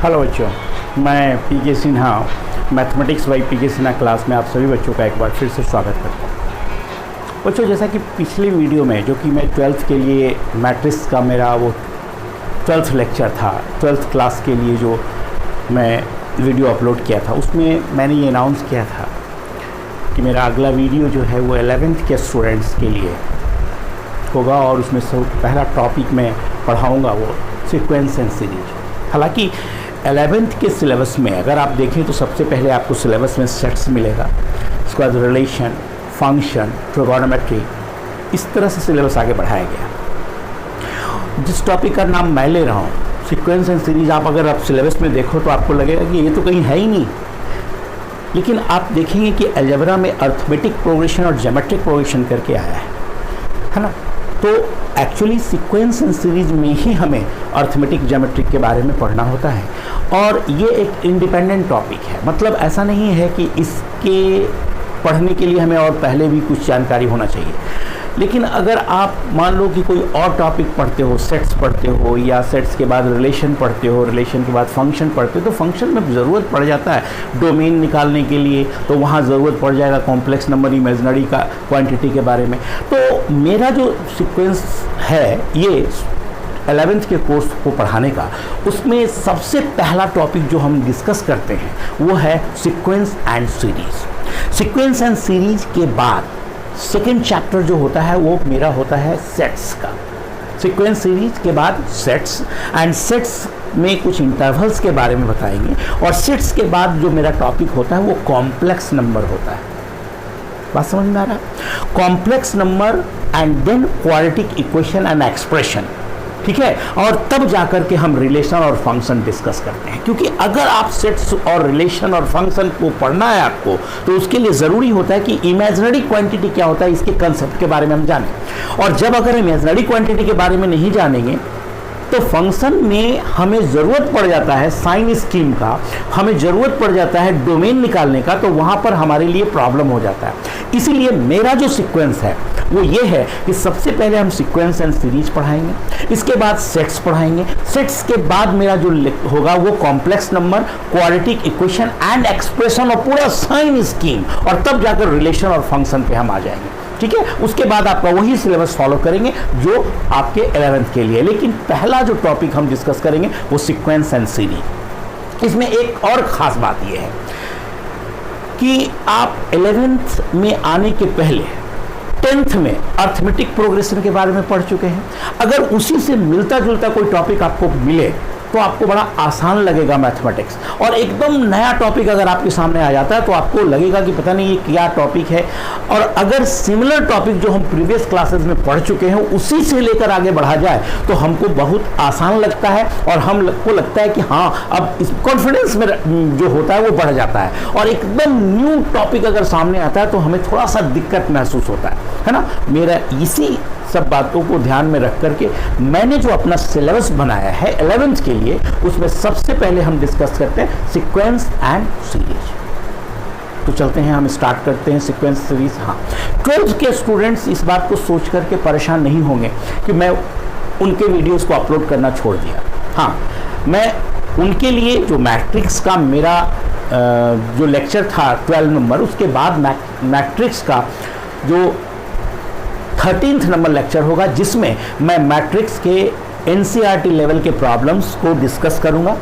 Hello बच्चों, मैं P K Sinha mathematics by P K Sinha class में आप सभी बच्चों का एक बार फिर से स्वागत करता हूँ। बच्चों, जैसा कि पिछले वीडियो में जो कि मैं 12th के लिए मैट्रिक्स का मेरा वो 12th लेक्चर था, 12th क्लास के लिए जो मैं वीडियो अपलोड किया था, उसमें मैंने ये अनाउंस किया था कि मेरा अगला वीडियो जो है वो 11th के स्टूडेंट्स के लिए होगा और उसमें पहला टॉपिक मैं पढ़ाऊँगा वो सीक्वेंस एंड सीरीज। हालांकि 11th के सिलेबस में अगर आप देखें तो सबसे पहले आपको सिलेबस में सेट्स मिलेगा, उसके बाद रिलेशन, फंक्शन, ट्रिगोनोमेट्री, इस तरह से सिलेबस आगे बढ़ाया गया। जिस टॉपिक का नाम मैं ले रहा हूँ सीक्वेंस एंड सीरीज, आप अगर आप सिलेबस में देखो तो आपको लगेगा कि ये तो कहीं है ही नहीं, लेकिन आप देखेंगे कि अलजेब्रा में अर्थमेटिक प्रोग्रेशन और ज्योमेट्रिक प्रोग्रेशन करके आया है ना। तो एक्चुअली सीक्वेंस एंड सीरीज में ही हमें अर्थमेटिक ज्योमेट्रिक के बारे में पढ़ना होता है और ये एक इंडिपेंडेंट टॉपिक है। मतलब ऐसा नहीं है कि इसके पढ़ने के लिए हमें और पहले भी कुछ जानकारी होना चाहिए, लेकिन अगर आप मान लो कि कोई और टॉपिक पढ़ते हो, सेट्स पढ़ते हो या सेट्स के बाद रिलेशन पढ़ते हो, रिलेशन के बाद फंक्शन पढ़ते हो, तो फंक्शन में ज़रूरत पड़ जाता है डोमेन निकालने के लिए, तो वहाँ ज़रूरत पड़ जाएगा कॉम्प्लेक्स नंबर, इमेजिनरी का क्वांटिटी के बारे में। तो मेरा जो सीक्वेंस है ये 11th के कोर्स को पढ़ाने का, उसमें सबसे पहला टॉपिक जो हम डिस्कस करते हैं वो है sequence and series. Sequence and series के बाद सेकेंड चैप्टर जो होता है वो मेरा होता है सेट्स का। सीक्वेंस सीरीज के बाद सेट्स, एंड सेट्स में कुछ इंटरवल्स के बारे में बताएंगे, और सेट्स के बाद जो मेरा टॉपिक होता है वो कॉम्प्लेक्स नंबर होता है। बात समझ में आ रहा है? Complex number and then quadratic equation and expression, ठीक है। और तब जाकर के हम रिलेशन और फंक्शन डिस्कस करते हैं, क्योंकि अगर आप सेट्स और रिलेशन और फंक्शन को पढ़ना है आपको, तो उसके लिए ज़रूरी होता है कि इमेजिनरी क्वांटिटी क्या होता है इसके कंसेप्ट के बारे में हम जानें। और जब अगर इमेजिनरी क्वांटिटी के बारे में नहीं जानेंगे तो फंक्शन में हमें ज़रूरत पड़ जाता है साइन स्कीम का, हमें ज़रूरत पड़ जाता है डोमेन निकालने का, तो वहाँ पर हमारे लिए प्रॉब्लम हो जाता है। इसीलिए मेरा जो सीक्वेंस है वो ये है कि सबसे पहले हम सीक्वेंस एंड सीरीज पढ़ाएंगे, इसके बाद सेट्स पढ़ाएंगे, सेट्स के बाद मेरा जो होगा वो complex number, quadratic equation and expression और पूरा साइन स्कीम, और तब जाकर रिलेशन और फंक्शन पे हम आ जाएंगे, ठीक है। उसके बाद आपका वही सिलेबस फॉलो करेंगे जो आपके 11th के लिए। लेकिन पहला जो टॉपिक हम डिस्कस करेंगे वो सीक्वेंस एंड सीरीज। इसमें एक और ख़ास बात यह है कि आप 11th में आने के पहले 10th में अर्थमेटिक प्रोग्रेशन के बारे में पढ़ चुके हैं। अगर उसी से मिलता जुलता कोई टॉपिक आपको मिले तो आपको बड़ा आसान लगेगा मैथमेटिक्स, और एकदम नया टॉपिक अगर आपके सामने आ जाता है तो आपको लगेगा कि पता नहीं ये क्या टॉपिक है। और अगर सिमिलर टॉपिक जो हम प्रीवियस क्लासेस में पढ़ चुके हैं उसी से लेकर आगे बढ़ा जाए तो हमको बहुत आसान लगता है, और हमको लगता है कि हाँ, अब इस कॉन्फिडेंस में जो होता है वो बढ़ जाता है। और एकदम न्यू टॉपिक अगर सामने आता है तो हमें थोड़ा सा दिक्कत महसूस होता है ना। मेरा इसी सब बातों को ध्यान में रख करके मैंने जो अपना सिलेबस बनाया है 11th के लिए, उसमें सबसे पहले हम डिस्कस करते हैं सीक्वेंस एंड सीरीज। तो चलते हैं, हम स्टार्ट करते हैं सीक्वेंस सीरीज। हाँ, 12th के स्टूडेंट्स इस बात को सोच करके परेशान नहीं होंगे कि मैं उनके वीडियोस को अपलोड करना छोड़ दिया। हाँ, मैं उनके लिए जो मैट्रिक्स का मेरा जो लेक्चर था 12 नंबर, उसके बाद मैट्रिक्स का जो 13th नंबर लेक्चर होगा, जिसमें मैं मैट्रिक्स के एनसीईआरटी लेवल के प्रॉब्लम्स को डिस्कस करूंगा,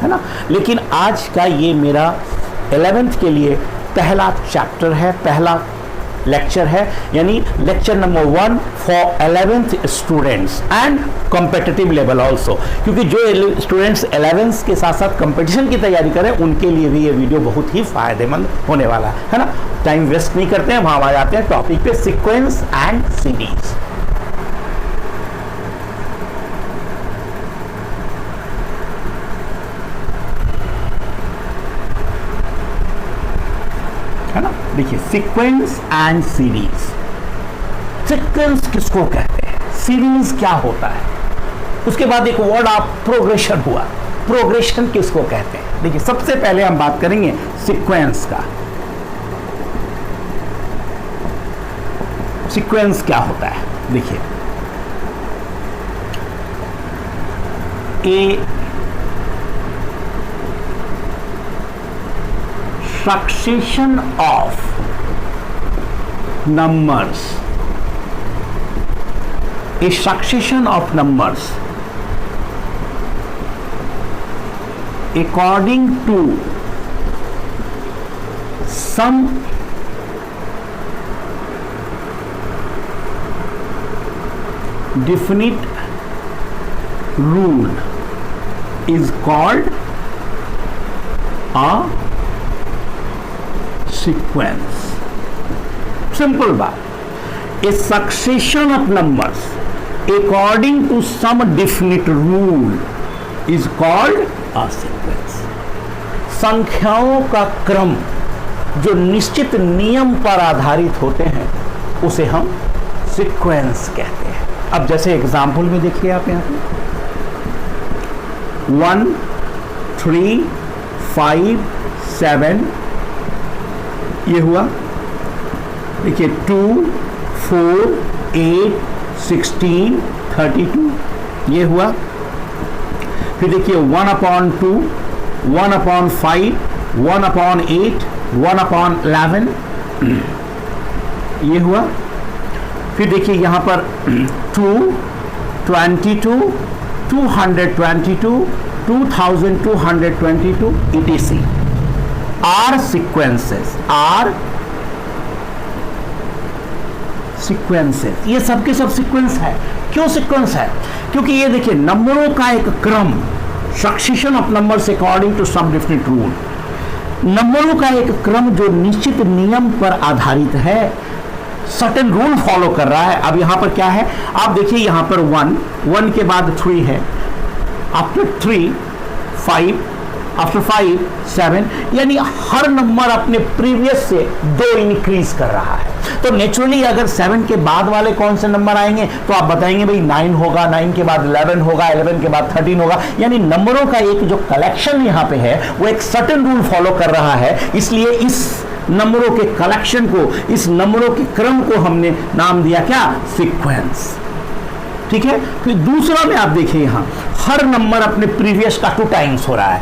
है ना। लेकिन आज का ये मेरा 11th के लिए पहला चैप्टर है, पहला लेक्चर है, यानी lecture number 1 for 11th students and competitive level also, क्योंकि जो स्टूडेंट्स 11th के साथ साथ कंपटीशन की तैयारी करें उनके लिए भी ये वीडियो बहुत ही फायदेमंद होने वाला है ना। टाइम वेस्ट नहीं करते हैं, वहाँ आ जाते हैं टॉपिक पे, सीक्वेंस एंड सीरीज। है ना। देखिए, सीक्वेंस एंड सीरीज। सीक्वेंस किसको कहते हैं, सीरीज क्या होता है, उसके बाद एक वर्ड आप प्रोग्रेशन हुआ, प्रोग्रेशन किसको कहते हैं। देखिए, सबसे पहले हम बात करेंगे सीक्वेंस का। सीक्वेंस क्या होता है, देखिए ए succession of numbers, a succession of numbers according to some definite rule is called a sequence. Simple बात. A succession of numbers according to some definite rule is called a sequence. संख्याओं का क्रम जो निश्चित नियम पर आधारित होते हैं उसे हम सीक्वेंस कहते हैं. अब जैसे एग्जाम्पल में देखिए आप यहाँ पे 1 3 5 7 ये हुआ. देखिए 2 4 8 16 32 ये हुआ. फिर देखिए 1/2 1/5 1/8 1/11 ये हुआ. फिर देखिए यहाँ पर 2 22 222 2222 etc. are sequences. ये सब के सब सीक्वेंस है. क्यों सीक्वेंस है? क्योंकि ये देखिए नंबरों का एक क्रम, succession of numbers according to some different rule, नंबरों का एक क्रम जो निश्चित नियम पर आधारित है, सर्टेन रूल फॉलो कर रहा है. अब यहां पर क्या है आप देखिए, यहां पर 1 के बाद 3 है, आफ्टर 3 5 आफ्टर 5 7, यानी हर नंबर अपने प्रीवियस से 2 इंक्रीज कर रहा है. तो नेचुरली अगर 7 के बाद वाले कौन से नंबर आएंगे तो आप बताएंगे भाई 9 होगा, 9 के बाद 11 होगा, 11 के बाद 13 होगा. यानी नंबरों का एक जो कलेक्शन यहां पे है वो एक सर्टेन रूल फॉलो कर रहा है. इसलिए इस नंबरों के कलेक्शन को, इस नंबरों के क्रम को हमने नाम दिया क्या? सीक्वेंस. ठीक है. फिर दूसरा में आप देखिए यहां हर नंबर अपने प्रीवियस का 2 टाइम्स हो रहा है.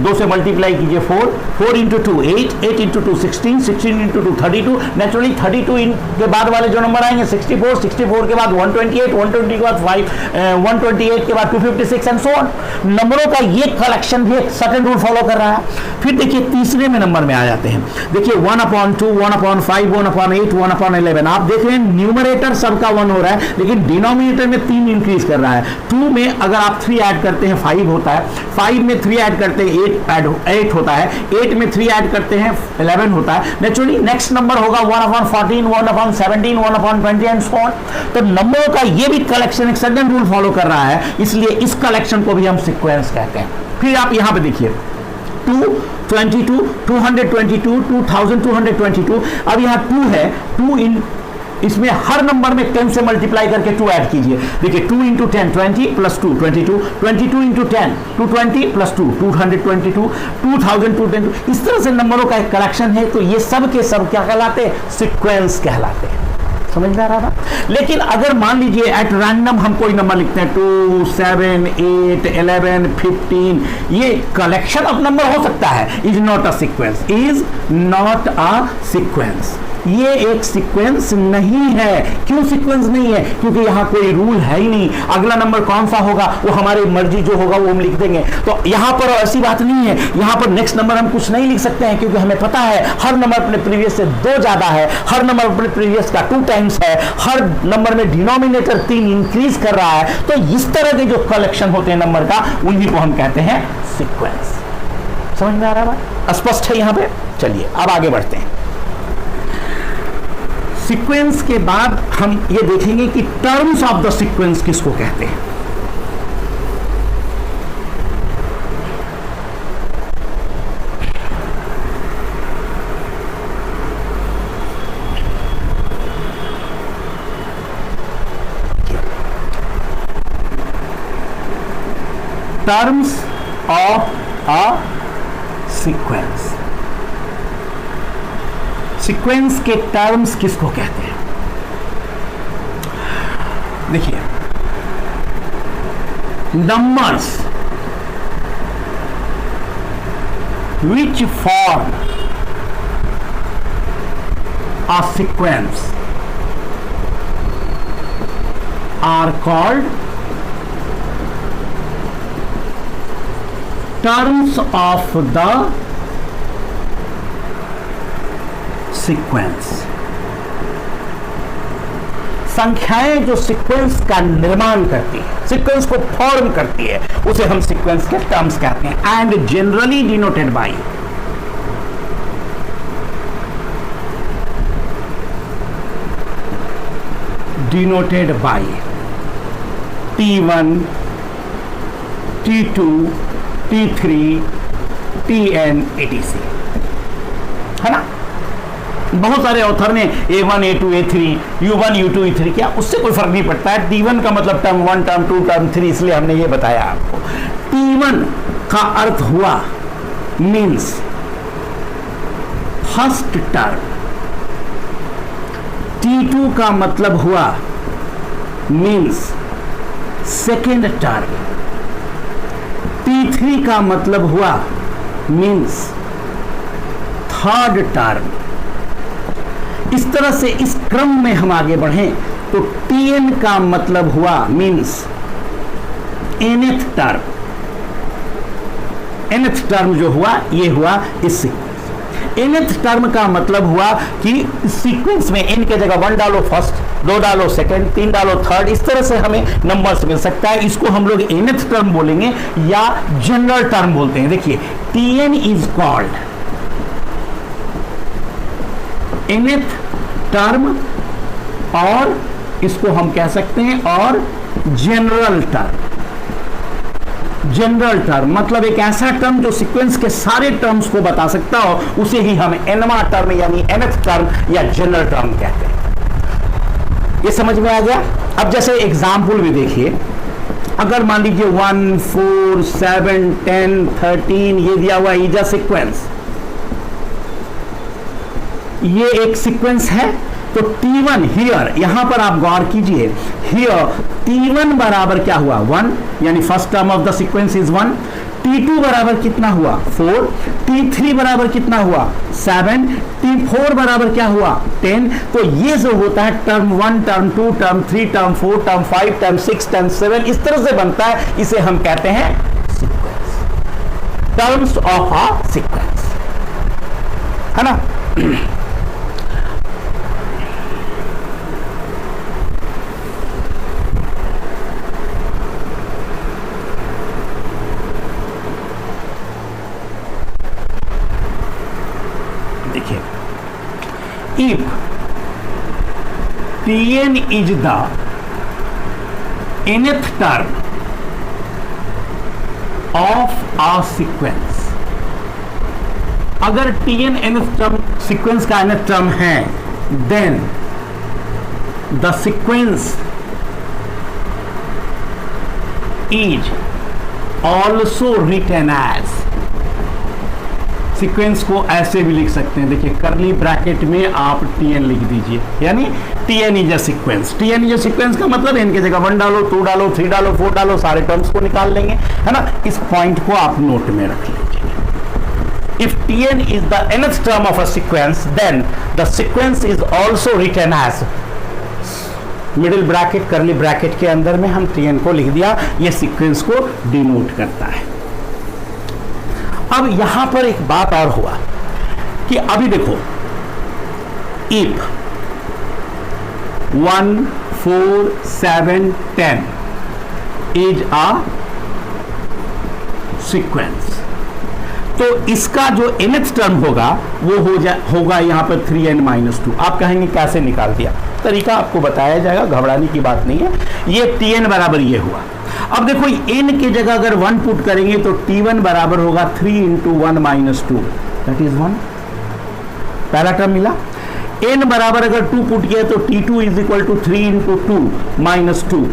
2 से मल्टीप्लाई कीजिए 4 इंटू 2 8 इंटू 2 16 इंटू 2 32. नेचुरली 32 के बाद वाले जो नंबर आएंगे 64 के बाद 128 के बाद 128 के बाद 256 एंड सो ऑन. नंबरों का ये कलेक्शन भी एक सर्टेन रूल फॉलो कर रहा है. फिर देखिए तीसरे में नंबर में आ जाते हैं. देखिए 1/2 1/5 1/8 1/11. आप देख रहे हैं न्यूमरेटर सबका 1 हो रहा है, लेकिन डिनोमिनेटर में 3 इंक्रीज कर रहा है. 2 में अगर आप 3 ऐड करते हैं 5 होता है, 5 में 3 ऐड करते हैं 8 होता है, 8 में 3 ऐड करते हैं 11 होता है. नेचुरली नेक्स्ट नंबर होगा 1/14 1/17 1/20 एंड सो ऑन. तो नंबरों का ये भी कलेक्शन एक सर्टेन रूल फॉलो कर रहा है, इसलिए इस कलेक्शन को भी हम सीक्वेंस कहते हैं. फिर आप यहां पे देखिए 222 222 2222. अब यहां 2 है, 2 इन इसमें हर नंबर में 10 से मल्टीप्लाई करके 2 ऐड कीजिए. देखिए 2 इंटू 10 20 प्लस 2 22 22 इंटू 10 220 प्लस 2 222 2222. इस तरह से नंबरों का एक कलेक्शन है. तो ये सब के सब क्या कहलाते हैं? सीक्वेंस कहलाते हैं. समझ में आ रहा था? लेकिन अगर मान लीजिए एट रैंडम हम कोई नंबर लिखते हैं 2 7 8 11 15, ये कलेक्शन ऑफ नंबर हो सकता है, is not a sequence. Is not a sequence. ये एक सीक्वेंस नहीं है. क्यों सीक्वेंस नहीं है? क्योंकि यहां कोई रूल है ही नहीं. अगला नंबर कौन सा होगा वो हमारी मर्जी जो होगा वो हम लिख देंगे. तो यहां पर ऐसी बात नहीं है. यहां पर नेक्स्ट नंबर हम कुछ नहीं लिख सकते हैं, क्योंकि हमें पता है हर नंबर अपने प्रीवियस से 2 ज्यादा है, हर नंबर अपने प्रीवियस का 2 टाइम्स है, हर नंबर में डिनोमिनेटर 3 इंक्रीज कर रहा है. तो इस तरह के जो कलेक्शन होते हैं नंबर का, उन्हीं को हम कहते हैं सीक्वेंस. समझ में आ रहा है? स्पष्ट है यहां पे? चलिए अब आगे बढ़ते हैं. सीक्वेंस के बाद हम ये देखेंगे कि टर्म्स ऑफ द सीक्वेंस किसको कहते हैं. Terms of a sequence. Sequence के टर्म्स किसको कहते हैं? देखिए which form a sequence are called terms of the sequence। संख्याएं जो सीक्वेंस का निर्माण करती है, सीक्वेंस को फॉर्म करती है, उसे हम सीक्वेंस के टर्म्स कहते हैं। And generally denoted by T1, T2, T3, Tn etc, है ना। बहुत सारे ऑथर ने A1, A2, A3, U1, U2, U3 किया, उससे कोई फर्क नहीं पड़ता है। T1 का मतलब टर्म 1, टर्म 2, टर्म 3, इसलिए हमने ये बताया आपको। T1 का अर्थ हुआ मीन्स फर्स्ट टर्म, T2 का मतलब हुआ मीन्स सेकेंड टर्म, T3 का मतलब हुआ मीन्स थर्ड टर्म। इस तरह से इस क्रम में हम आगे बढ़ें तो Tn का मतलब हुआ means nth term. nth term जो हुआ ये हुआ इस सीक्वेंस। nth टर्म का मतलब हुआ कि सीक्वेंस में n के जगह 1 डालो फर्स्ट, 2 डालो सेकंड, 3 डालो थर्ड, इस तरह से हमें नंबर्स मिल सकता है। इसको हम लोग nth टर्म बोलेंगे या जनरल टर्म बोलते हैं। देखिए Tn is called nth term और इसको हम कह सकते हैं और जनरल टर्म। जनरल टर्म मतलब एक ऐसा टर्म जो सीक्वेंस के सारे टर्म्स को बता सकता हो, उसे ही हम nवां टर्म यानी nth टर्म या जनरल टर्म कहते हैं। ये समझ में आ गया। अब जैसे एग्जाम्पल भी देखिए, अगर मान लीजिए 1, 4, 7, 10, 13 ये दिया हुआ इज अ सीक्वेंस, ये एक सीक्वेंस है। तो T1 हियर, यहां पर आप गौर कीजिए, हियर T1 बराबर क्या हुआ 1, यानी first term of the sequence is 1। T2 बराबर कितना हुआ 4, T3 बराबर कितना हुआ 7, T4 बराबर क्या हुआ 10। तो ये जो होता है term 1, term 2, term 3, term 4, term 5, term 6, term 7, इस तरह से बनता है। इसे हम कहते हैं sequence, terms of a sequence, है ना। If Tn is the nth term of a sequence, अगर Tn nth term sequence का nth term है, then the sequence is also written as, sequence को ऐसे भी लिख सकते हैं, देखिए करली ब्रैकेट में आप Tn लिख दीजिए, यानी Tn is a sequence. Tn is a sequence का मतलब n की जगह 1 डालो, 2 डालो, 3 डालो, 4 डालो, सारे टर्म्स को निकाल लेंगे, है ना। इस पॉइंट को आप नोट में रख लीजिए। If Tn is the nth term of a sequence, then the sequence is also written as, middle bracket curly bracket के अंदर में हम Tn को लिख दिया, ये सीक्वेंस को डिनोट करता है। अब यहां पर एक बात और हुआ कि अभी देखो, इफ 1, 4, 7, 10 इज अ सीक्वेंस, तो इसका जो nth टर्म होगा वो होगा यहां पर 3n-2। आप कहेंगे कैसे निकाल दिया, तरीका आपको बताया जाएगा, घबराने की बात नहीं है। ये Tn बराबर ये हुआ। अब देखो n की जगह अगर 1 पुट करेंगे तो T1 बराबर होगा 3 × 1 - 2, दैट इज 1, पहला टर्म मिला। n बराबर अगर 2 पुट किया तो T2 इज इक्वल टू 3 × 2 - 2,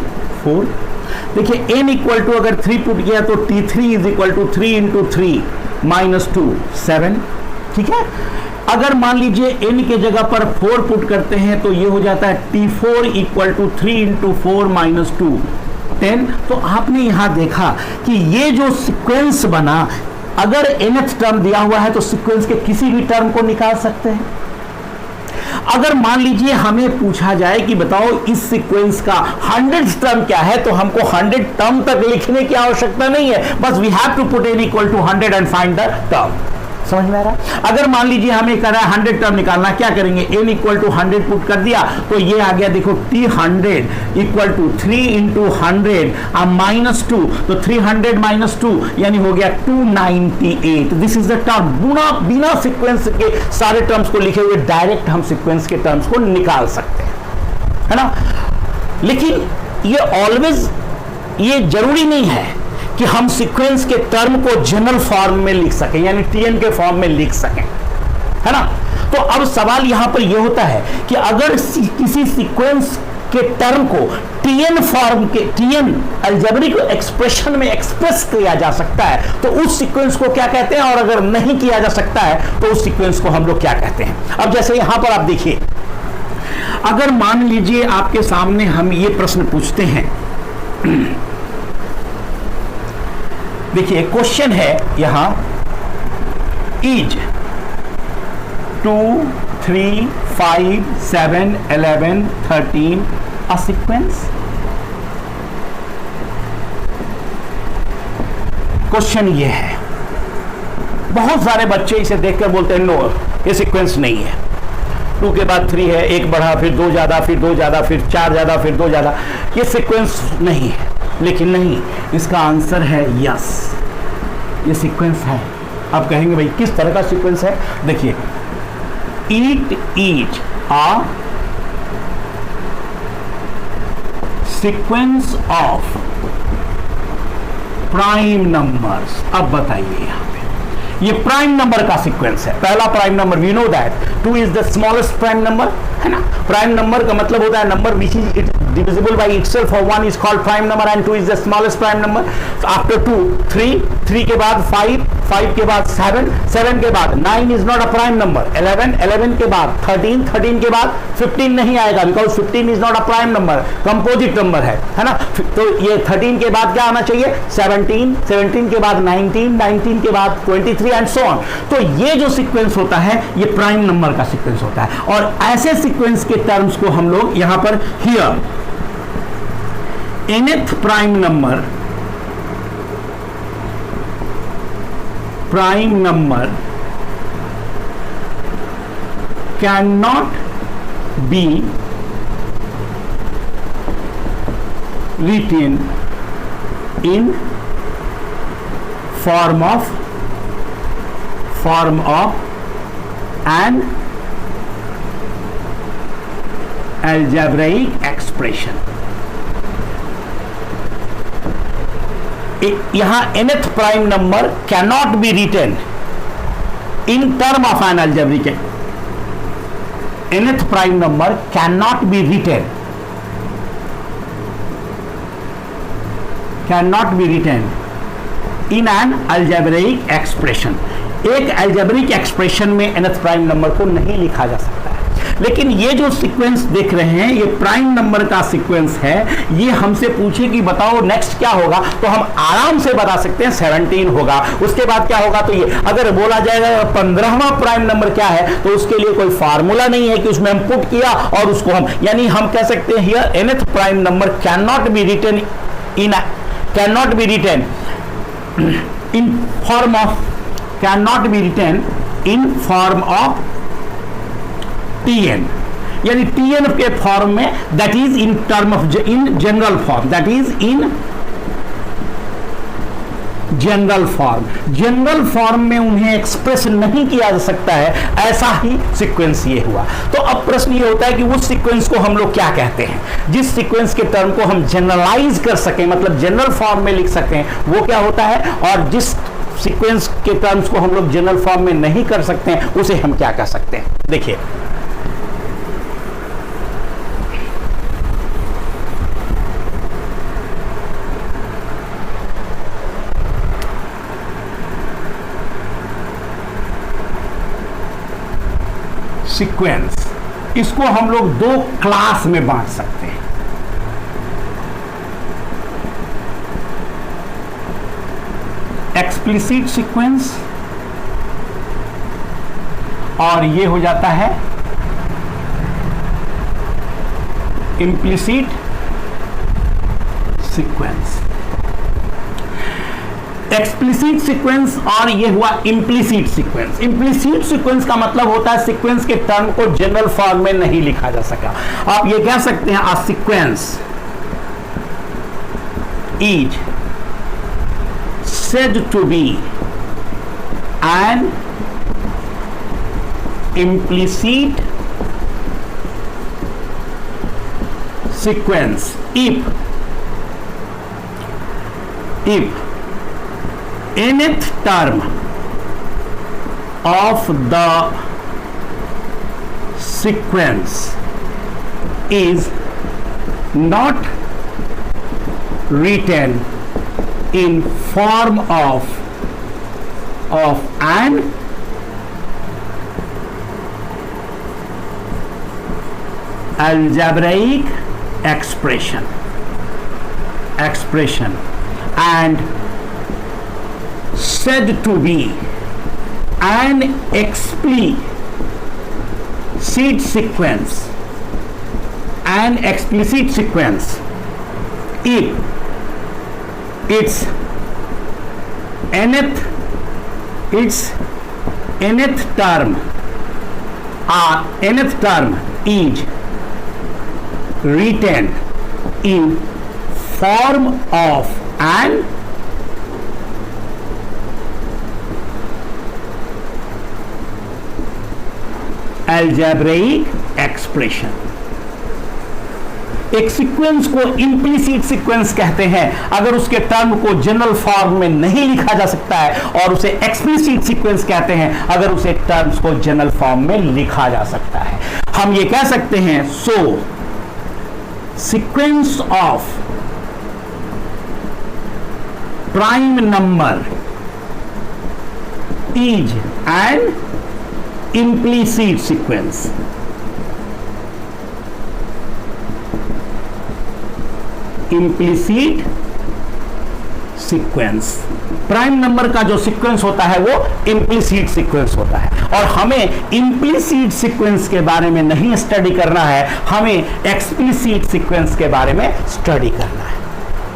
4। देखिए n इक्वल टू अगर 3 पुट किया तो T3 इज इक्वल टू 3 × 3 - 2, 7, ठीक है। अगर मान लीजिए n के जगह पर 4 पुट करते हैं तो ये हो जाता है T4 इक्वल टू 3 × 4 - 2, 10। तो आपने यहां देखा कि ये जो सीक्वेंस बना, अगर nth टर्म दिया हुआ है तो सीक्वेंस के किसी भी टर्म को निकाल सकते हैं। अगर मान लीजिए हमें पूछा जाए कि बताओ इस सीक्वेंस का 100th टर्म क्या है, तो हमको 100 टर्म तक लिखने की आवश्यकता नहीं है, बस we have to put n equal to 100 and find the term. समझ में आ रहा है? अगर मान लीजिए हमें कह रहा है 100 टर्म निकालना, क्या करेंगे, n इक्वल टू 100 पुट कर दिया तो ये आ गया, देखो t100 equal to 3 into 100 minus 2, तो 300 माइनस 2 यानी हो गया 298। This is the term. बिना सीक्वेंस के सारे टर्म्स को लिखे हुए डायरेक्ट हम सीक्वेंस के टर्म्स को निकाल सकते हैं, है ना। लेकिन ये ऑलवेज ये जरूरी नहीं है कि हम सीक्वेंस के टर्म को जनरल फॉर्म में लिख सकें, यानी टीएन के फॉर्म में लिख सकें, है ना। तो अब सवाल यहां पर यह होता है कि अगर किसी सीक्वेंस के टर्म को टीएन फॉर्म के, टीएन अलजेब्रिक एक्सप्रेशन में एक्सप्रेस किया जा सकता है तो उस सीक्वेंस को क्या कहते हैं, और अगर नहीं किया जा सकता है तो उस सीक्वेंस को हम लोग क्या कहते हैं। अब जैसे यहां पर आप देखिए, अगर मान लीजिए आपके सामने हम ये प्रश्न पूछते हैं, देखिए क्वेश्चन है यहां, इज 2 3 5 7 11 13 अ सीक्वेंस। क्वेश्चन ये है। बहुत सारे बच्चे इसे देखकर बोलते हैं नो ये सीक्वेंस नहीं है, 2 के बाद 3 है, 1 बढ़ा, फिर 2 ज्यादा, फिर 2 ज्यादा, फिर 4 ज्यादा, फिर 2 ज्यादा, ये सीक्वेंस नहीं है। लेकिन नहीं, इसका आंसर है यस, ये सीक्वेंस है। आप कहेंगे भाई किस तरह का सीक्वेंस है, देखिए, it each a sequence of prime numbers. अब बताइए यहां पे ये प्राइम नंबर का सीक्वेंस है। पहला prime number, we know that 2 is the smallest prime number, है ना। प्राइम नंबर का मतलब होता है number which is it divisible by itself, or 1 is called prime number and 2 is the smallest prime number. So after 2 3 के बाद 5 के बाद 7 के बाद 9 is not a prime number, 11 के बाद 13 के बाद 15 नहीं आएगा, because 15 is not a prime number, composite number है ना। तो ये 13 के बाद क्या आना चाहिए, 17 के बाद 19 के बाद 23 एंड सो ऑन। तो ये जो सीक्वेंस होता है ये प्राइम नंबर का सीक्वेंस होता है, और ऐसे सीक्वेंस के टर्म्स को हम लोग यहां पर here nth prime number can not be written in form of an algebraic expression। यहां nth prime number can not be written in term of an algebraic, nth prime number can not be written in an algebraic expression. एक algebraic expression में nth prime number को नहीं लिखा जा सकता है। लेकिन ये जो सीक्वेंस देख रहे हैं ये प्राइम नंबर का सीक्वेंस है। ये हमसे पूछे कि बताओ नेक्स्ट क्या होगा, तो हम आराम से बता सकते हैं 17 होगा। उसके बाद क्या होगा, तो ये अगर बोला जाएगा 15वां प्राइम नंबर क्या है, तो उसके लिए कोई फार्मूला नहीं है कि उसमें हम पुट किया और उसको हम, यानी हम कह सकते हैं here nth prime number can not be written in form of Tn, यानी Tn के फॉर्म में, that is in term of in general form, that is in general form में उन्हें एक्सप्रेस नहीं किया जा सकता है। ऐसा ही सीक्वेंस ये हुआ। तो अब प्रश्न ये होता है कि उस सीक्वेंस को हम लोग क्या कहते हैं, जिस सीक्वेंस के टर्म को हम जनरलाइज कर सकें, मतलब जनरल फॉर्म में लिख सकें, वो क्या होता है। और जिस सीक्वेंस के टर्म्स को हम लोग जनरल फॉर्म में नहीं कर सकते हैं उसे हम क्या कह सकते हैं। देखिए सीक्वेंस, इसको हम लोग 2 क्लास में बांट सकते हैं। एक्सप्लिसिट सीक्वेंस और ये हो जाता है इम्प्लिसिट सीक्वेंस। एक्सप्लिसिट सीक्वेंस और ये हुआ इम्प्लिसिट सीक्वेंस। इम्प्लिसिट सीक्वेंस का मतलब होता है सीक्वेंस के टर्म को जनरल फॉर्म में नहीं लिखा जा सका। आप ये कह सकते हैं a sequence is said to be an implicit sequence if nth term of the sequence is not written in form of an algebraic expression and said to be an explicit sequence if its nth term is written in form of an algebraic expression। एक sequence को implicit sequence कहते हैं अगर उसके term को general form में नहीं लिखा जा सकता है, और उसे एक्सप्लिसिट सीक्वेंस कहते हैं अगर उसे टर्म्स को जनरल फॉर्म में लिखा जा सकता है। हम ये कह सकते हैं so sequence of prime number is an implicit sequence. Implicit sequence, prime number का जो सीक्वेंस होता है वो इम्प्लिसिट सीक्वेंस होता है। और हमें इम्प्लिसिट सीक्वेंस के बारे में नहीं स्टडी करना है, हमें एक्सप्लिसिट सीक्वेंस के बारे में स्टडी करना है।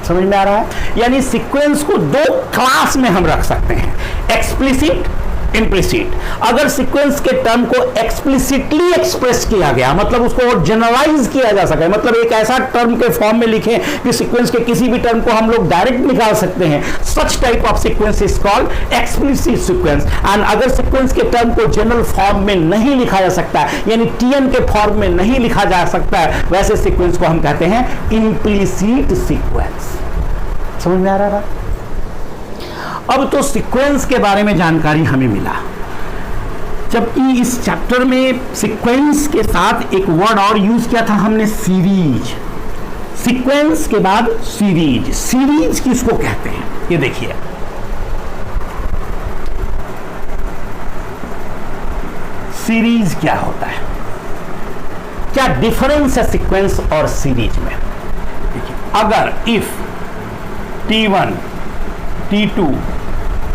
समझ में आ रहा है? यानी सीक्वेंस को दो क्लास में हम रख सकते हैं, एक्सप्लिसिट, इम्प्लिसिट। अगर सीक्वेंस के टर्म को एक्सप्लिसिटली एक्सप्रेस किया गया, मतलब उसको जनरलाइज किया जा सके, मतलब एक ऐसा टर्म के फॉर्म में लिखें कि सीक्वेंस के किसी भी टर्म को हम लोग डायरेक्ट निकाल सकते हैं, such type of sequence is called explicit sequence. And अगर सीक्वेंस के टर्म को जनरल फॉर्म में नहीं लिखा जा सकता है, यानी टीएन के फॉर्म में नहीं लिखा जा सकता है, वैसे सीक्वेंस को हम कहते हैं इम्प्लिसिट सीक्वेंस। समझ में आ रहा है? अब तो सीक्वेंस के बारे में जानकारी हमें मिला, जबकि इस चैप्टर में सीक्वेंस के साथ एक वर्ड और यूज किया था हमने, सीरीज। सीक्वेंस के बाद सीरीज। सीरीज किसको कहते हैं ये देखिए, सीरीज क्या होता है, क्या डिफरेंस है सीक्वेंस और सीरीज में। देखिए, अगर if T1 T2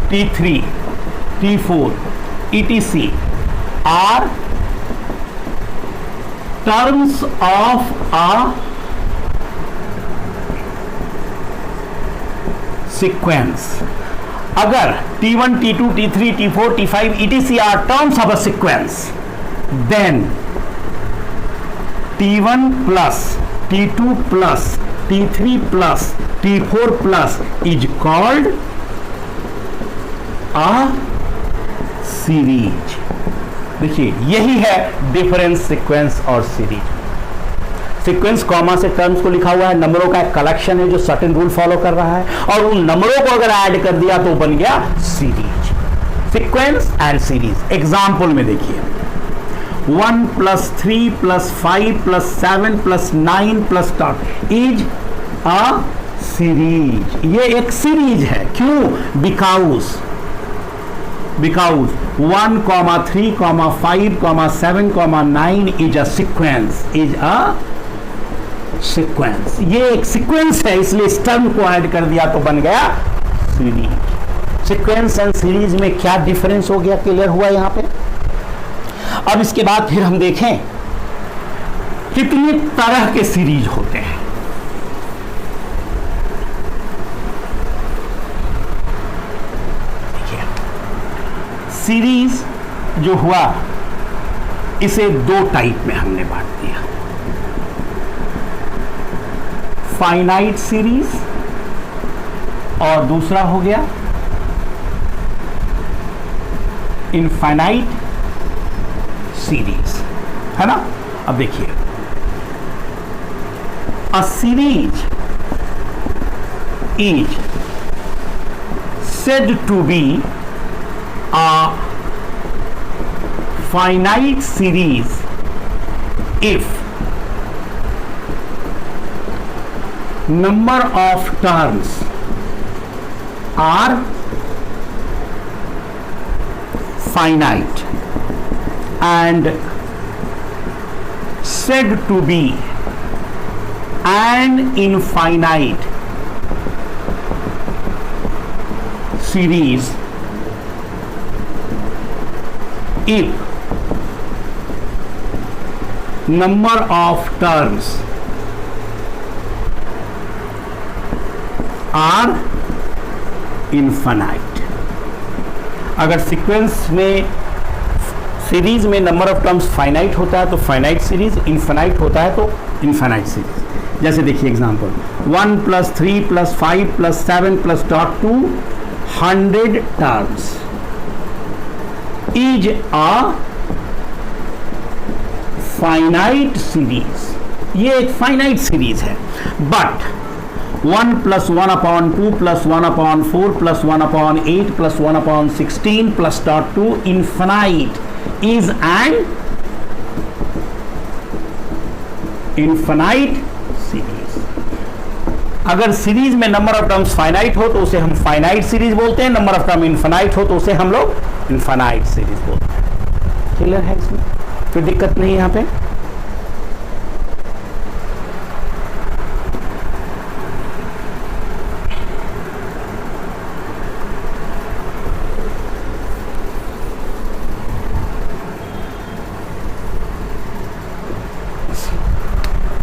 T3 T4 etc are terms of a sequence, अगर T1 T2 T3 T4 T5 etc are terms of a sequence, then T1 plus T2 plus T3 plus T4 plus is called a series। देखिए, यही है difference sequence और series. Sequence comma से terms को लिखा हुआ है, नंबरों का एक कलेक्शन है जो सर्टेन रूल फॉलो कर रहा है, और उन नंबरों को अगर ऐड कर दिया तो बन गया series. Sequence and series. Example में देखिए, 1 + 3 + 5 + 7 + 9 + 10 इज अ सीरीज। ये एक सीरीज है। क्यों? बिकॉज 1, 3, 5, 7, 9 इज अ सीक्वेंस, ये एक सीक्वेंस है, इसलिए इस टर्म को ऐड कर दिया तो बन गया सीरीज। सीक्वेंस एंड सीरीज में क्या डिफरेंस हो गया, क्लियर हुआ यहां पे। अब इसके बाद फिर हम देखें कितने तरह के सीरीज होते हैं। देखिए सीरीज जो हुआ इसे दो टाइप में हमने बांट दिया, फाइनाइट सीरीज और दूसरा हो गया इनफाइनाइट सीरीज, है ना। अब देखिए a series is said to be a finite series if number of terms are finite and said to be an infinite series if number of terms are infinite। अगर sequence में series में number of terms finite होता है तो finite series, infinite होता है तो infinite series. जैसे देखिए example 1 + 3 + 5 + 7 + dot to 100 terms is a finite series। ये एक फाइनाइट सीरीज है, but 1 + 1/2 + 1/4 + 1/8 + 1/16 + dot to infinite is an infinite series। अगर सीरीज में नंबर ऑफ टर्म्स फाइनाइट हो तो उसे हम फाइनाइट सीरीज बोलते हैं, नंबर ऑफ टर्म इनफाइनाइट हो तो उसे हम लोग इनफाइनाइट सीरीज बोलते हैं। क्लियर है, इसमें कोई दिक्कत नहीं है यहां पे।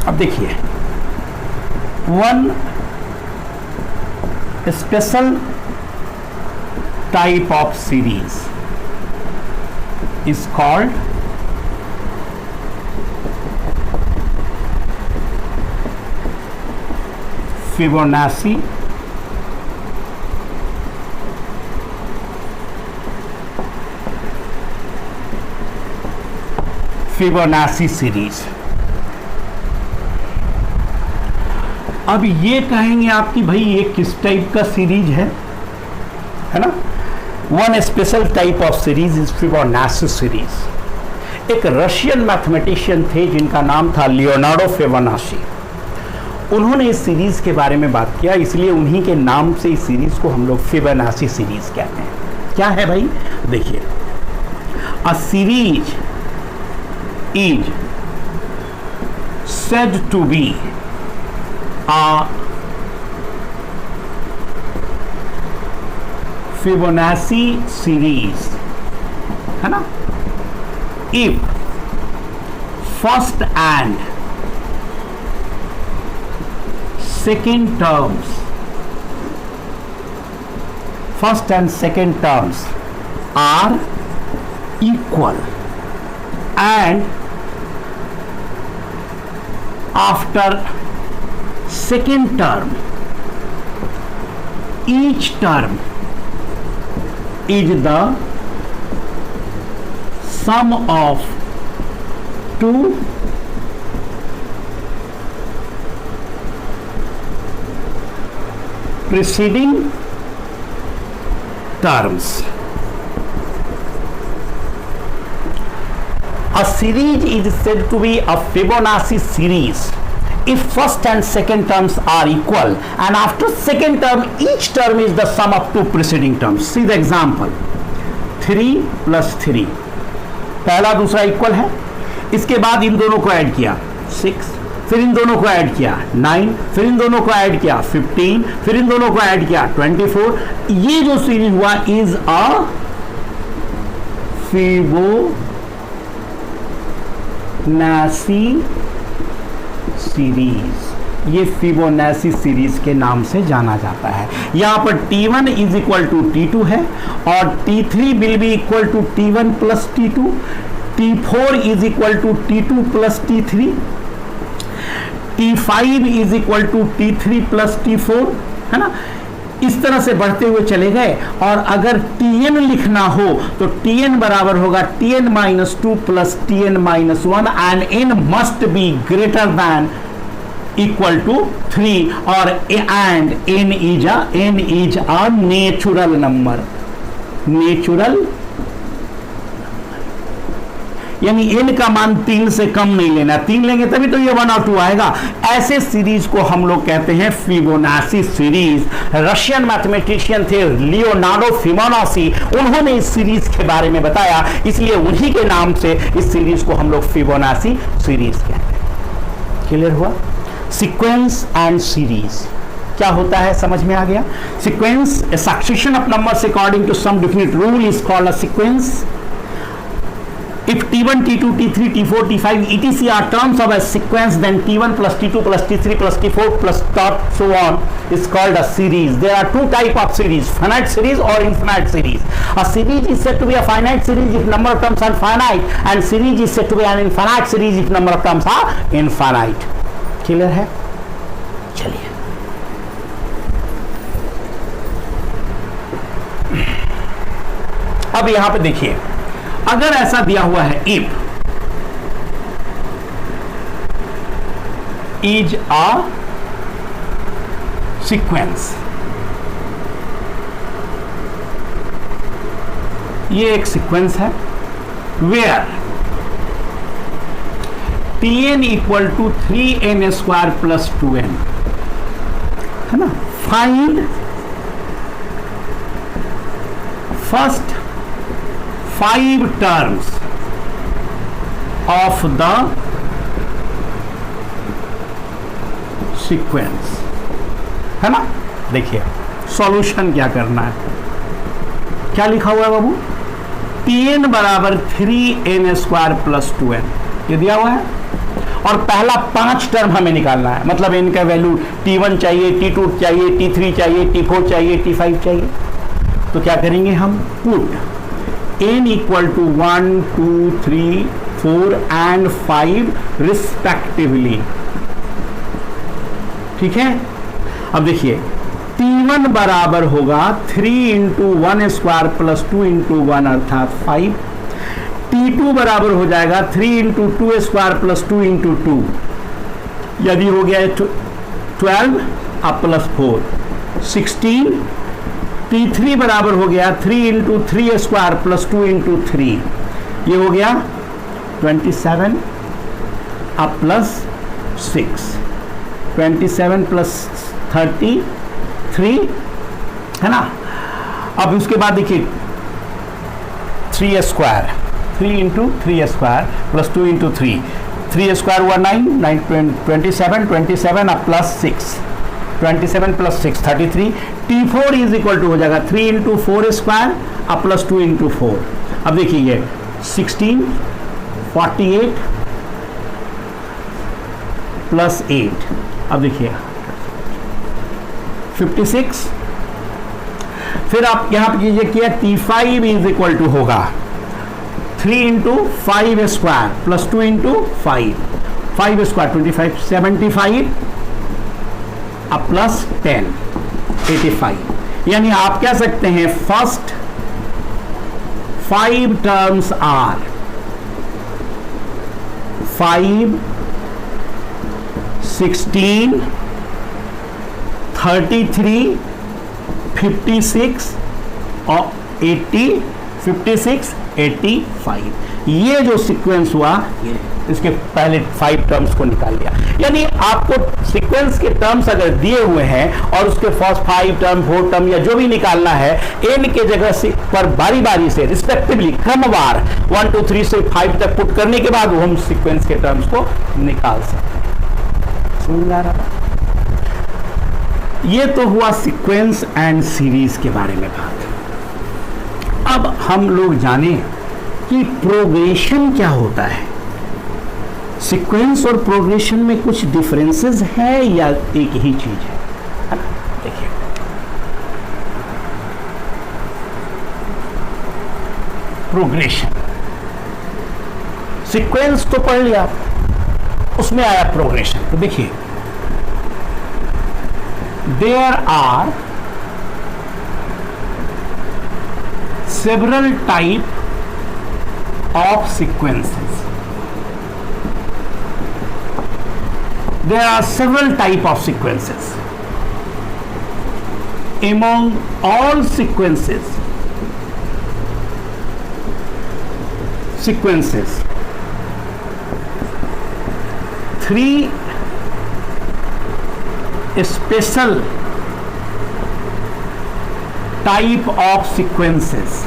अब देखिए one special type of series is called Fibonacci series. अब ये कहेंगे आप कि भाई ये किस टाइप का सीरीज है ना। One special type of series is Fibonacci series. एक रशियन मैथमेटिशियन थे जिनका नाम था लियोनार्डो फिबोनाची। उन्होंने इस सीरीज के बारे में बात किया, इसलिए उन्हीं के नाम से इस सीरीज को हम लोग फिबोनाची सीरीज कहते हैं। क्या है भाई, देखिए a series is said to be a Fibonacci series, है ना, if first and second terms are equal and after second term each term is the sum of two preceding terms। A series is said to be a Fibonacci series if first and second terms are equal and after second term each term is the sum of two preceding terms। See the example 3 + 3 पहला दूसरा equal है, इसके बाद इन दोनों को add किया 6 फिर इन दोनों को ऐड किया 9, फिर इन दोनों को ऐड किया 15, फिर इन दोनों को ऐड किया 24। ये जो सीरीज हुआ इज अ फिबोनाची सीरीज। ये फिबोनाची सीरीज के नाम से जाना जाता है। यहां पर T1 is equal to T2 है और T3 will be equal to T1 plus T2, T4 is equal to T2 plus T3, T5 is equal to T3 plus T4, है ना। इस तरह से बढ़ते हुए चले गए और अगर Tn लिखना हो तो Tn बराबर होगा Tn minus 2 plus Tn minus 1 and n must be greater than equal to 3 और and n is a natural number, natural यानी n का मान 3 से कम नहीं लेना, 3 लेंगे तभी तो ये 1 और 2 आएगा। ऐसे सीरीज को हम लोग कहते हैं फिबोनाची सीरीज। रशियन मैथमेटिशियन थे लियोनार्डो फिबोनाची, उन्होंने इस सीरीज के बारे में बताया, इसलिए उन्हीं के नाम से इस सीरीज को हम लोग फिबोनाची सीरीज कहते हैं। क्लियर हुआ? सीक्वेंस एंड सीरीज क्या होता है समझ में आ गया? Sequence a succession of numbers according to some definite rule is called a sequence. If T1, T2, T3, T4, T5, etc. are terms of a sequence, then T1 plus T2 plus T3 plus T4 plus dot so on is called a series. There are two types of series: finite series or infinite series. A series is said to be a finite series if number of terms are finite, and series is said to be an infinite series if number of terms are infinite. Clear है? चलिए अब यहां पे देखिए, अगर ऐसा दिया हुआ है इफ इज अ सीक्वेंस, ये एक सीक्वेंस है where Tn equal to 3n square plus 2n, है ना। Find first 5 terms of the sequence, है ना। देखिए सॉल्यूशन क्या करना है, क्या लिखा हुआ है बाबू? Tn बराबर 3n स्क्वायर प्लस 2n, ये दिया हुआ है और पहला 5 टर्म हमें निकालना है, मतलब इनका वैल्यू T1 चाहिए, T2 चाहिए, T3 चाहिए, T4 चाहिए, T5 चाहिए। तो क्या करेंगे हम? Put n equal to 1, 2, 3, 4 and 5 respectively, ठीक है। अब देखिए T1 बराबर होगा 3 इंटू 1 स्क्वायर प्लस 2 इंटू 1 अर्थात 5। T2 बराबर हो जाएगा 3 इंटू 2 स्क्वायर प्लस 2 इंटू 2, यदि हो गया 12 अब प्लस 4 16। T3 बराबर हो गया 3 इंटू 3 स्क्वायर प्लस 2 इंटू 3, ये हो गया 27 अब प्लस 6, 27 प्लस 33, है ना। अब उसके बाद देखिए 3 square, 3 into 3 square plus 2 into 3, 3 square हुआ 9, 27 अब plus 6, 27 plus 6 33। T4 is equal to हो जाएगा 3 इंटू 4 स्क्वायर अब प्लस 2 इंटू 4। अब देखिए ये 16, 48 प्लस 8, अब देखिए 56। फिर आप यहां पर ये किया T5 इज इक्वल टू होगा 3 into 5 square plus 2 into 5 square 25, 75 अब प्लस 10 85। यानी आप कह सकते हैं फर्स्ट 5 टर्म्स आर 5, 16, 33, 56 और 80, 56, 85। ये जो सीक्वेंस हुआ, ये इसके पहले 5 टर्म्स को निकाल लिया। यानी आपको सीक्वेंस के टर्म्स अगर दिए हुए हैं और उसके फर्स्ट 5 टर्म 4 टर्म या जो भी निकालना है, n के जगह से पर बारी बारी से रिस्पेक्टिवली क्रमवार 1 2 3 से 5 तक पुट करने के बाद हम सीक्वेंस के टर्म्स को निकाल सकते हैं। समझ में आ रहा है? ये तो हुआ सीक्वेंस एंड सीरीज के बारे में बात। अब हम लोग जाने कि प्रोग्रेशन क्या होता है। सीक्वेंस और प्रोग्रेशन में कुछ डिफरेंसेस है या एक ही चीज है ना? देखिए, प्रोग्रेशन, सीक्वेंस तो पढ़ लिया, उसमें आया प्रोग्रेशन। तो देखिए, there are several type of sequences. There are several type of sequences. Among all sequences, three special type of sequences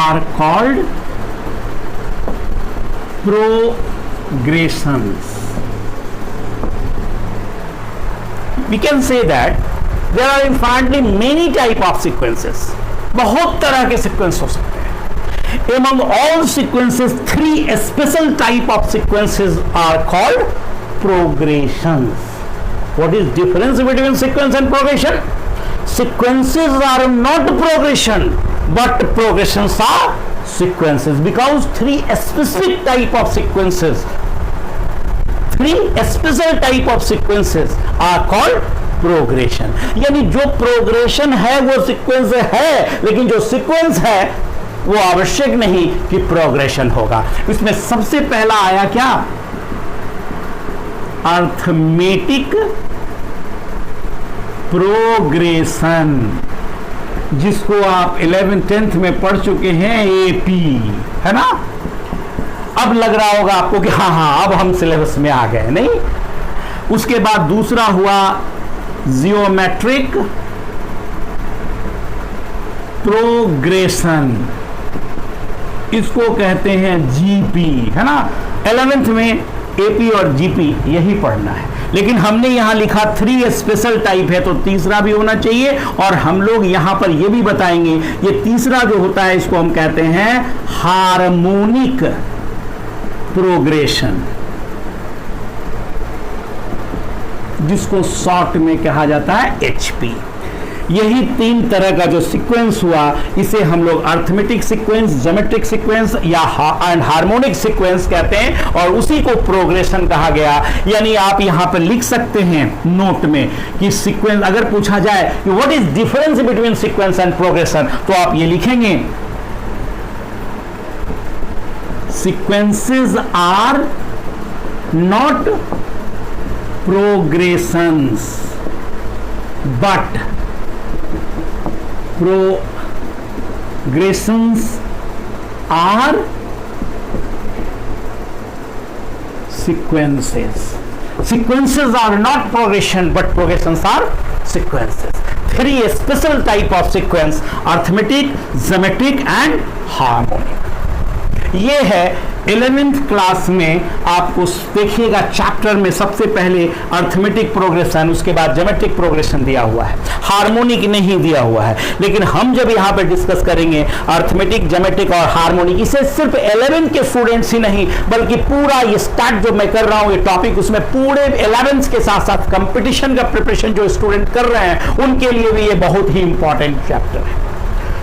are called progressions. We can say that there are infinitely many type of sequences. बहुत तरह के sequence हो सकते हैं. Among all sequences, three special type of sequences are called progressions. What is difference between sequence and progression? Sequences are not progression, but progressions are sequences, because three specific type of sequences are called progression. यानी जो progression है वो sequence है, लेकिन जो sequence है वो आवश्यक नहीं कि progression होगा। इसमें सबसे पहला आया क्या? अर्थमेटिक प्रोग्रेशन, जिसको आप 11th 10th में पढ़ चुके हैं, एपी, है ना? अब लग रहा होगा आपको कि हाँ अब हम सिलेबस में आ गए, नहीं? उसके बाद दूसरा हुआ जियोमेट्रिक प्रोग्रेशन, इसको कहते हैं जीपी, है ना? 11th में एपी और जीपी यही पढ़ना है, लेकिन हमने यहां लिखा 3 स्पेशल टाइप है, तो तीसरा भी होना चाहिए। और हम लोग यहां पर यह भी बताएंगे, ये तीसरा जो होता है इसको हम कहते हैं हार्मोनिक प्रोग्रेशन, जिसको शॉर्ट में कहा जाता है एचपी। यही 3 तरह का जो सीक्वेंस हुआ, इसे हम लोग अर्थमेटिक सीक्वेंस, ज्योमेट्रिक सीक्वेंस या हार्मोनिक सीक्वेंस कहते हैं, और उसी को प्रोग्रेशन कहा गया। यानी आप यहां पर लिख सकते हैं नोट में कि सीक्वेंस, अगर पूछा जाए कि what is difference between sequence and progression, तो आप ये लिखेंगे, sequences are not progressions but progressions are sequences. Sequences are not progression, but progressions are sequences. 3 special type of sequence: arithmetic, geometric and harmonic. ये है 11th class में आपको देखिएगा chapter में सबसे पहले अर्थमेटिक प्रोग्रेशन, उसके बाद ज्योमेट्रिक प्रोग्रेशन दिया हुआ है, हार्मोनिक नहीं दिया हुआ है। लेकिन हम जब यहाँ पे डिस्कस करेंगे अर्थमेटिक, ज्योमेट्रिक और हार्मोनिक, इसे सिर्फ 11th के स्टूडेंट्स ही नहीं बल्कि पूरा ये स्टार्ट जो मैं कर रहा हूँ ये टॉपिक, उसमें पूरे 11th के साथ साथ कंपटीशन का प्रिपरेशन जो स्टूडेंट कर रहे हैं उनके लिए भी ये बहुत ही इंपॉर्टेंट चैप्टर है,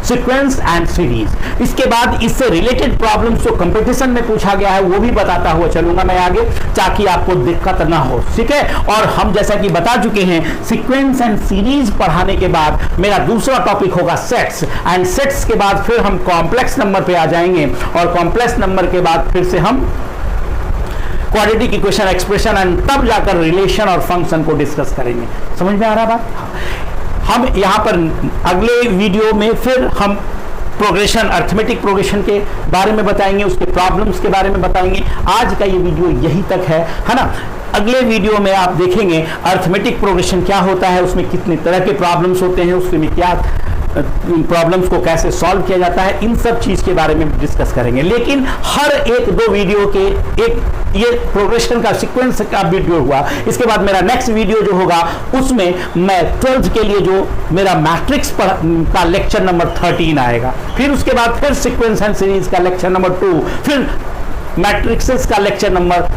सीक्वेंस एंड सीरीज। इसके बाद इससे रिलेटेड प्रॉब्लम्स जो कंपटीशन में पूछा गया है वो भी बताता हुआ चलूंगा मैं आगे, ताकि आपको दिक्कत ना हो, ठीक है? और हम जैसा कि बता चुके हैं, सीक्वेंस एंड सीरीज पढ़ाने के बाद मेरा दूसरा टॉपिक होगा सेट्स, एंड सेट्स के बाद फिर हम कॉम्प्लेक्स नंबर पे आ जाएंगे, और कॉम्प्लेक्स नंबर के बाद फिर से हम क्वाड्रेटिक इक्वेशन, एक्सप्रेशन, एंड तब जाकर रिलेशन और फंक्शन को डिस्कस करेंगे। समझ में आ रहा बात? हम यहाँ पर अगले वीडियो में फिर हम प्रोग्रेशन, अर्थमेटिक प्रोग्रेशन के बारे में बताएंगे, उसके प्रॉब्लम्स के बारे में बताएंगे। आज का ये वीडियो यही तक है ना? अगले वीडियो में आप देखेंगे अर्थमेटिक प्रोग्रेशन क्या होता है, उसमें कितने तरह के प्रॉब्लम्स होते हैं, उसमें क्या प्रॉब्लम्स को कैसे सॉल्व किया जाता है, इन सब चीज़ के बारे में डिस्कस करेंगे। लेकिन हर एक दो वीडियो के एक ये प्रोग्रेशन का सीक्वेंस का वीडियो हुआ, इसके बाद मेरा नेक्स्ट वीडियो जो होगा उसमें मैं 12th के लिए जो मेरा मैट्रिक्स का लेक्चर नंबर 13 आएगा, फिर उसके बाद फिर सीक्वेंस एंड सीरीज का लेक्चर नंबर 2, फिर मैट्रिक्सेस का lecture number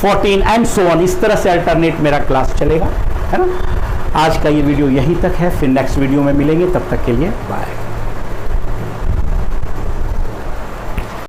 14 and so on. इस तरह से अल्टरनेट मेरा क्लास चलेगा, है ना। आज का ये वीडियो यहीं तक है, फिर नेक्स्ट वीडियो में मिलेंगे, तब तक के लिए बाय।